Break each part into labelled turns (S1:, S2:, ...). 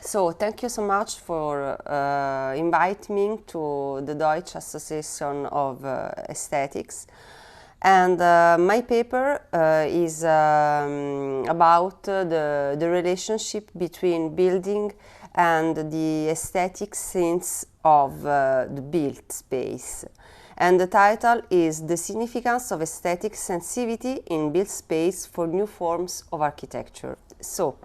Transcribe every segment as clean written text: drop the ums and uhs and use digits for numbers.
S1: So thank you so much for inviting me to the Deutsche Association of Aesthetics. And my paper is about the relationship between building and the aesthetic sense of the built space. And the title is The Significance of Aesthetic Sensitivity in Built Space for New Forms of Architecture. So,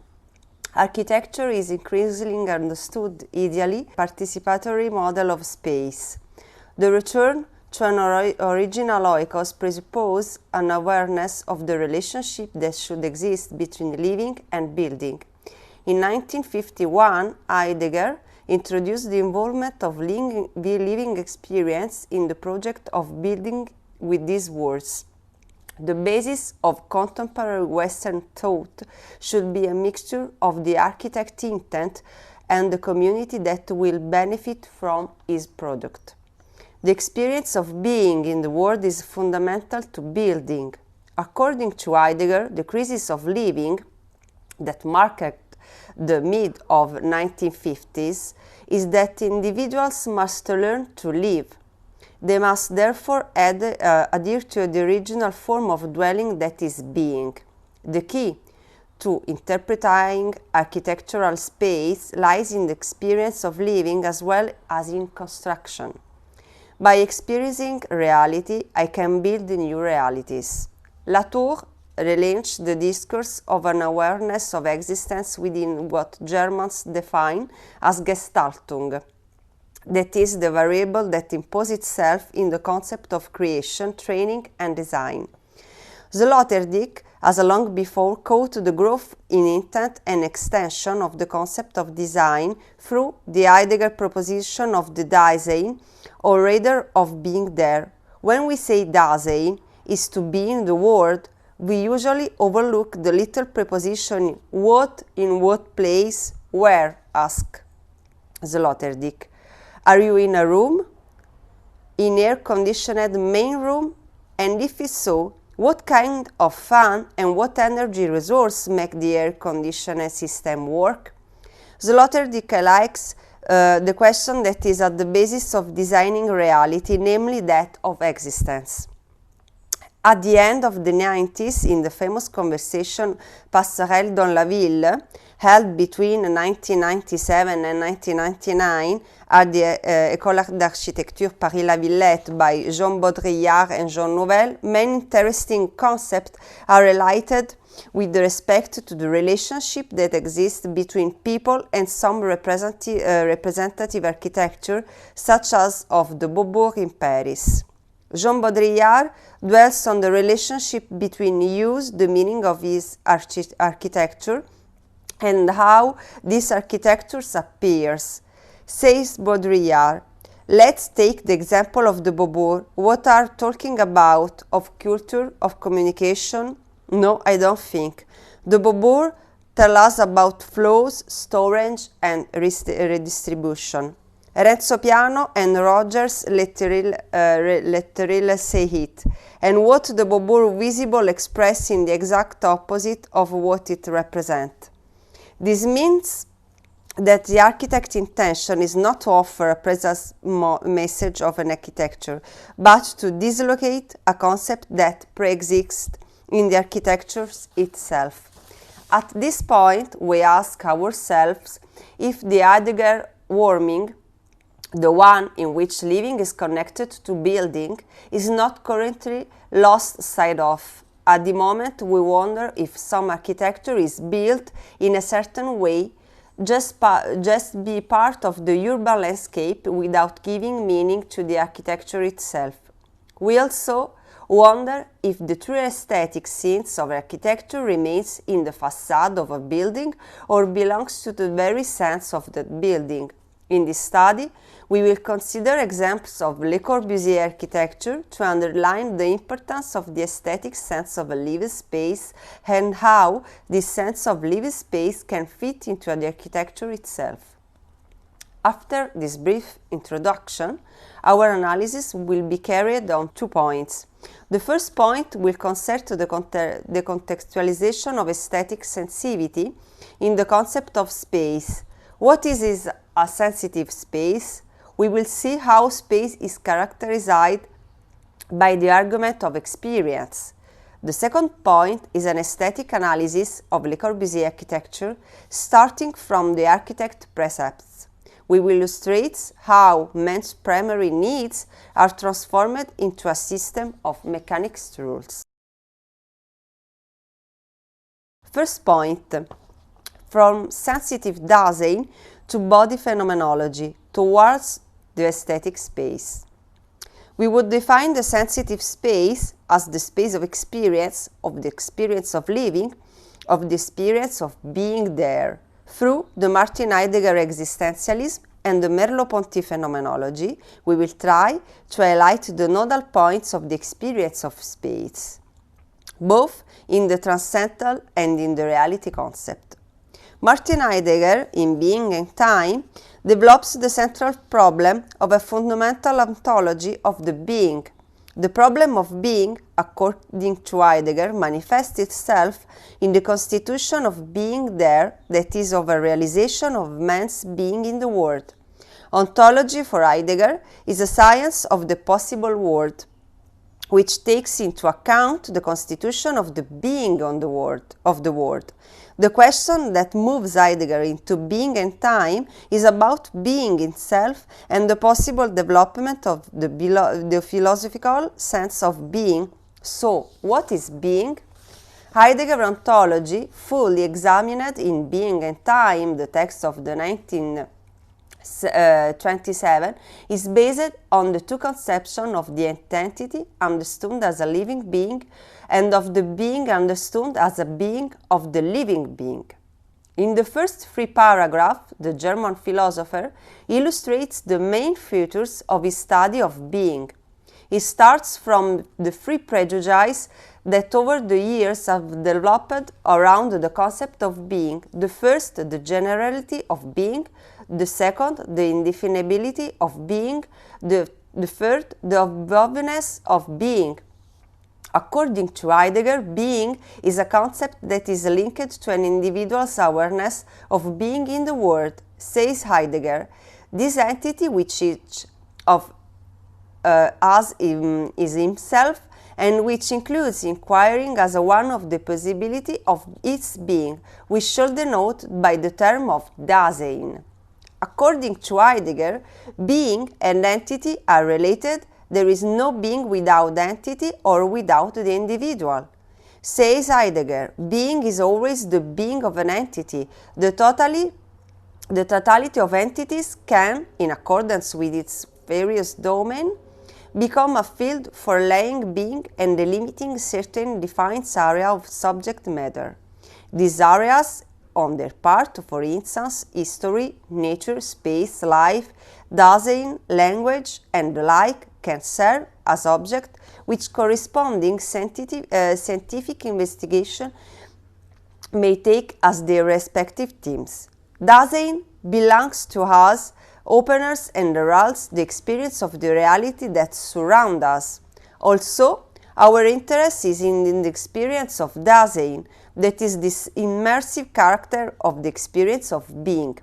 S1: architecture is increasingly understood ideally participatory model of space. The return to an original oikos presupposes an awareness of the relationship that should exist between living and building. In 1951, Heidegger introduced the involvement of living experience in the project of building with these words. The basis of contemporary Western thought should be a mixture of the architect's intent and the community that will benefit from his product. The experience of being in the world is fundamental to building. According to Heidegger, the crisis of living that marked the mid of 1950s is that individuals must learn to live. They must therefore adhere to the original form of dwelling that is being. The key to interpreting architectural space lies in the experience of living as well as in construction. By experiencing reality, I can build new realities. Latour relaunched the discourse of an awareness of existence within what Germans define as Gestaltung. That is the variable that imposes itself in the concept of creation, training and design. Sloterdijk has long before caught the growth in intent and extension of the concept of design through the Heidegger proposition of the Dasein, or rather of being there. When we say Dasein is to be in the world, we usually overlook the little preposition what, in what place, where, ask Sloterdijk. Are you in a room? In air-conditioned main room? And if so, what kind of fan and what energy resource make the air-conditioning system work? Sloterdijk likes the question that is at the basis of designing reality, namely that of existence. At the end of the 90s, in the famous conversation Passerelle dans la ville, held between 1997 and 1999 at the École d'Architecture Paris-La Villette by Jean Baudrillard and Jean Nouvel, many interesting concepts are related with respect to the relationship that exists between people and some representative architecture, such as of the Beaubourg in Paris. Jean Baudrillard dwells on the relationship between use, the meaning of his architecture, and how this architecture appears. Says Baudrillard, let's take the example of the Beaubourg. What are talking about? Of culture, of communication? No, I don't think. The Beaubourg tell us about flows, storage, and redistribution. Renzo Piano and Rogers Letteril say it, and what the Beaubourg visible express in the exact opposite of what it represents. This means that the architect's intention is not to offer a precise message of an architecture, but to dislocate a concept that pre-exists in the architecture itself. At this point, we ask ourselves if the Heidegger warming, the one in which living is connected to building, is not currently lost sight of. At the moment, we wonder if some architecture is built in a certain way, just be part of the urban landscape without giving meaning to the architecture itself. We also wonder if the true aesthetic sense of architecture remains in the facade of a building or belongs to the very sense of that building. In this study, we will consider examples of Le Corbusier architecture to underline the importance of the aesthetic sense of a living space and how this sense of living space can fit into the architecture itself. After this brief introduction, our analysis will be carried on 2 points. The first point will concern the contextualization of aesthetic sensitivity in the concept of space. What is a sensitive space? We will see how space is characterized by the argument of experience. The second point is an aesthetic analysis of Le Corbusier architecture, starting from the architect precepts. We will illustrate how man's primary needs are transformed into a system of mechanics rules. First point, from sensitive Dasein to body phenomenology towards the aesthetic space. We would define the sensitive space as the space of the experience of living, of the experience of being there, through the Martin Heidegger existentialism and the Merleau-Ponty phenomenology. We will try to highlight the nodal points of the experience of space, both in the transcendental and in the reality concept. Martin Heidegger, in Being and Time, develops the central problem of a fundamental ontology of the being. The problem of being, according to Heidegger, manifests itself in the constitution of being there, that is, of a realization of man's being in the world. Ontology, for Heidegger, is a science of the possible world, which takes into account the constitution of the being of the world. The question that moves Heidegger into Being and Time is about being itself and the possible development of the philosophical sense of being. So, what is being? Heidegger ontology, fully examined in Being and Time, the text of the 1927, is based on the two conceptions of the entity understood as a living being and of the being understood as a being of the living being. In the first three paragraphs, the German philosopher illustrates the main features of his study of being. He starts from the three prejudices that over the years have developed around the concept of being. The first, the generality of being; the second, the indefinability of being; the third, the aboveness of being. According to Heidegger, being is a concept that is linked to an individual's awareness of being in the world, says Heidegger. This entity, which each of us is himself, and which includes inquiring as one of the possibility of its being, we should denote by the term of Dasein. According to Heidegger, being and entity are related. There is no being without entity or without the individual. Says Heidegger, being is always the being of an entity. The totality of entities can, in accordance with its various domain, become a field for laying being and delimiting certain defined area of subject matter. These areas, on their part, for instance, history, nature, space, life, Dasein, language, and the like, can serve as object which corresponding scientific investigation may take as their respective themes. Dasein belongs to us, openers and heralds the experience of the reality that surrounds us. Also, our interest is in the experience of Dasein, that is this immersive character of the experience of being.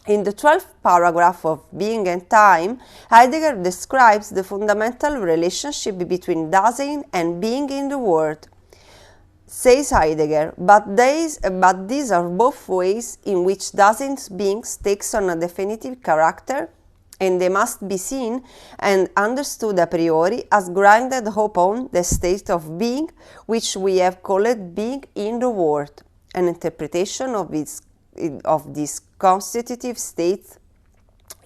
S1: In the 12th paragraph of Being and Time, Heidegger describes the fundamental relationship between Dasein and being in the world. Says Heidegger, but these are both ways in which Dasein's being takes on a definitive character, and they must be seen and understood a priori as grounded upon the state of being, which we have called being in the world. An interpretation of this constitutive state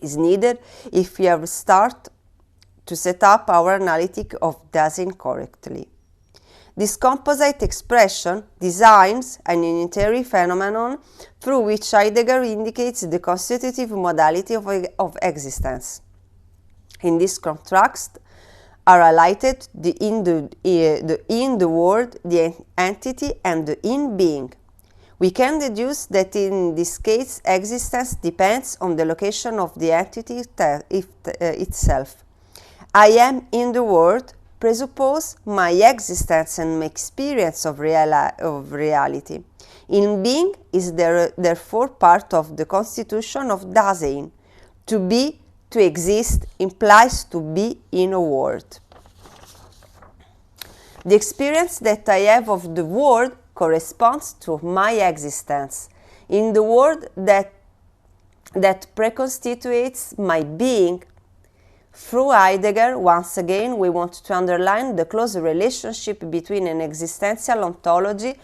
S1: is needed if we have start to set up our analytic of Dasein correctly. This composite expression designs an unitary phenomenon through which Heidegger indicates the constitutive modality of existence. In this contrast are highlighted the in the world, the entity, and the in being. We can deduce that in this case existence depends on the location of the entity itself. I am in the world presuppose my existence and my experience of reality. In being is therefore part of the constitution of Dasein. To be, to exist, implies to be in a world. The experience that I have of the world corresponds to my existence. In the world that preconstitutes my being. Through Heidegger, once again, we want to underline the close relationship between an existential ontology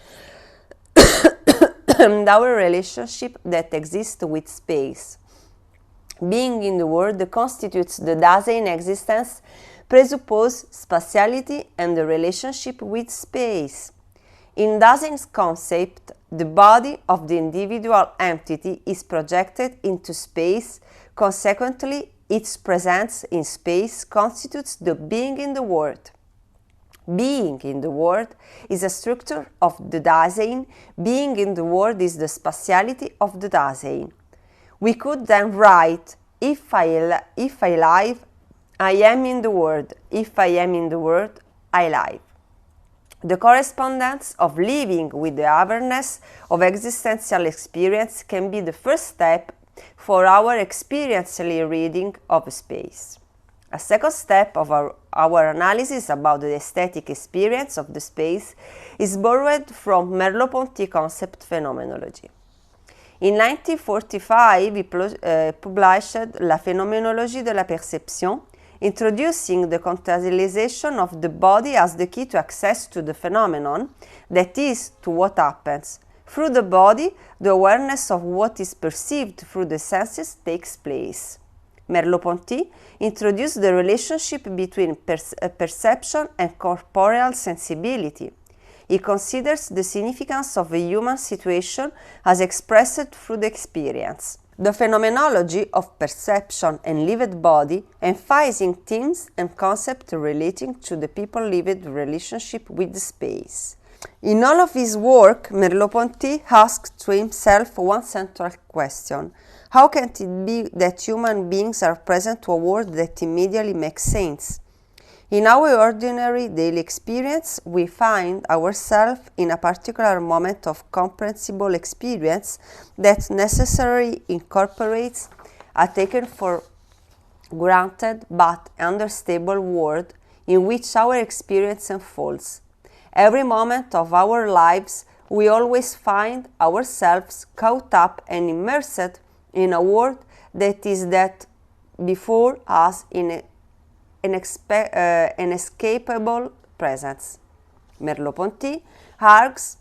S1: and our relationship that exists with space. Being in the world constitutes the Dasein existence, presupposes spatiality and the relationship with space. In Dasein's concept, the body of the individual entity is projected into space. Consequently, its presence in space constitutes the being in the world. Being in the world is a structure of the Dasein. Being in the world is the spatiality of the Dasein. We could then write, if I live, I am in the world. If I am in the world, I live. The correspondence of living with the awareness of existential experience can be the first step for our experientially reading of space. A second step of our analysis about the aesthetic experience of the space is borrowed from Merleau-Ponty concept phenomenology. In 1945, he published La phénoménologie de la perception, introducing the contextualization of the body as the key to access to the phenomenon, that is, to what happens. Through the body, the awareness of what is perceived through the senses takes place. Merleau-Ponty introduced the relationship between perception and corporeal sensibility. He considers the significance of a human situation as expressed through the experience. The phenomenology of perception and lived body, emphasizing themes and concepts relating to the people-lived relationship with the space. In all of his work, Merleau-Ponty asked to himself one central question: how can it be that human beings are present to a world that immediately makes sense? In our ordinary daily experience, we find ourselves in a particular moment of comprehensible experience that necessarily incorporates a taken for granted but unstable world in which our experience unfolds. Every moment of our lives, we always find ourselves caught up and immersed in a world that is that before us in an inescapable presence. Merleau-Ponty argues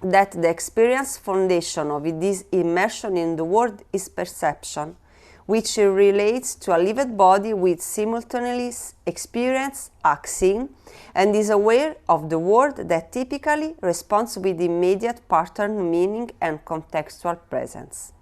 S1: that the experience foundation of this immersion in the world is perception, which relates to a lived body which simultaneously experiences, acts in, and is aware of the world that typically responds with immediate pattern, meaning, and contextual presence.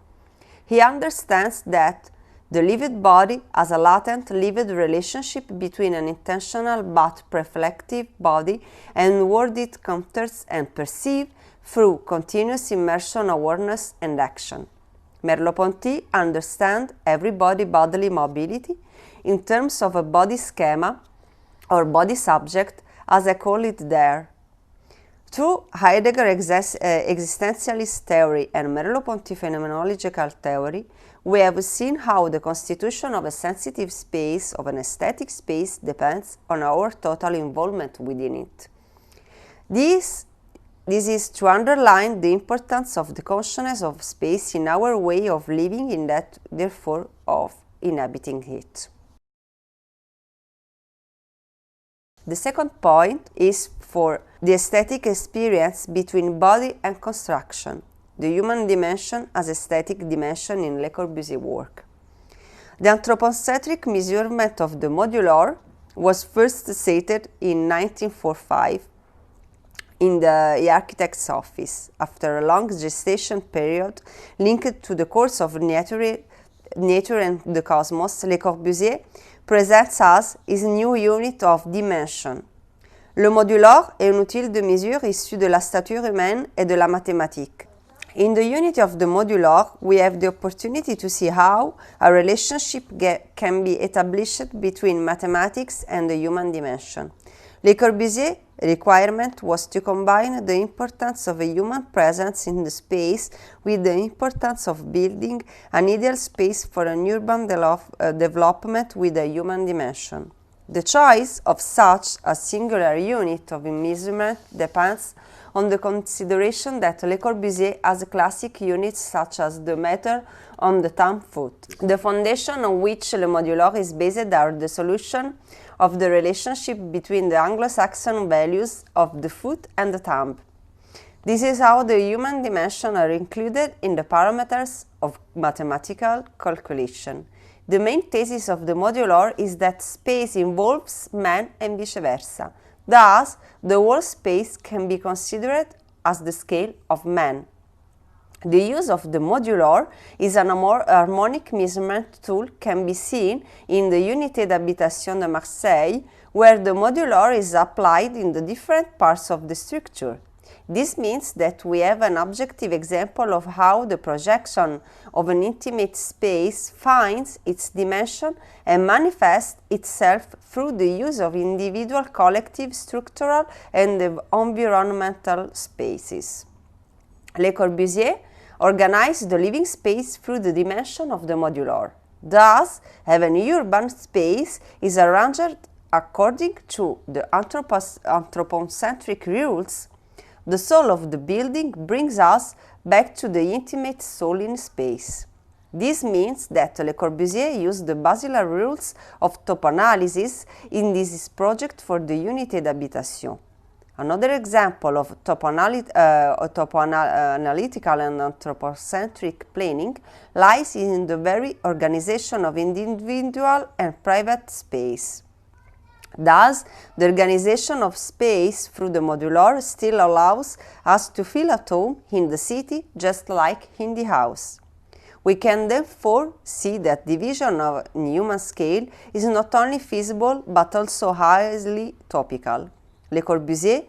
S1: He understands that the lived body has a latent lived relationship between an intentional but reflective body and world it encounters and perceives through continuous immersion, awareness, and action. Merleau-Ponty understands every bodily mobility in terms of a body schema or body subject, as I call it there. Through Heidegger existentialist theory and Merleau-Ponty phenomenological theory, we have seen how the constitution of a sensitive space, of an aesthetic space, depends on our total involvement within it. This is to underline the importance of the consciousness of space in our way of living, in that, therefore, of inhabiting it. The second point is for the aesthetic experience between body and construction, the human dimension as aesthetic dimension in Le Corbusier's work. The anthropocentric measurement of the modular was first stated in 1945 in the architect's office, after a long gestation period linked to the course of nature and the cosmos. Le Corbusier presents us his new unit of dimension. Le modular est un outil de mesure issu de la stature humaine et de la mathématique. In the unity of the modular, we have the opportunity to see how a relationship can be established between mathematics and the human dimension. Le Corbusier's requirement was to combine the importance of a human presence in the space with the importance of building an ideal space for an urban development with a human dimension. The choice of such a singular unit of measurement depends on the consideration that Le Corbusier has classic units such as the meter on the thumb foot. The foundation on which Le Modular is based are the solution of the relationship between the Anglo-Saxon values of the foot and the thumb. This is how the human dimensions are included in the parameters of mathematical calculation. The main thesis of the modular is that space involves man and vice versa. Thus, the whole space can be considered as the scale of man. The use of the modular is an harmonic measurement tool can be seen in the Unité d'Habitation de Marseille, where the modular is applied in the different parts of the structure. This means that we have an objective example of how the projection of an intimate space finds its dimension and manifests itself through the use of individual, collective, structural, and environmental spaces. Le Corbusier organized the living space through the dimension of the modular. Thus, an urban space is arranged according to the anthropocentric rules. The soul of the building brings us back to the intimate soul in space. This means that Le Corbusier used the basilar rules of topoanalysis in this project for the Unité d'Habitation. Another example of topoanalytical and anthropocentric planning lies in the very organization of individual and private space. Thus, the organization of space through the modular still allows us to feel at home in the city just like in the house. We can therefore see that division on human scale is not only feasible but also highly topical. Le Corbusier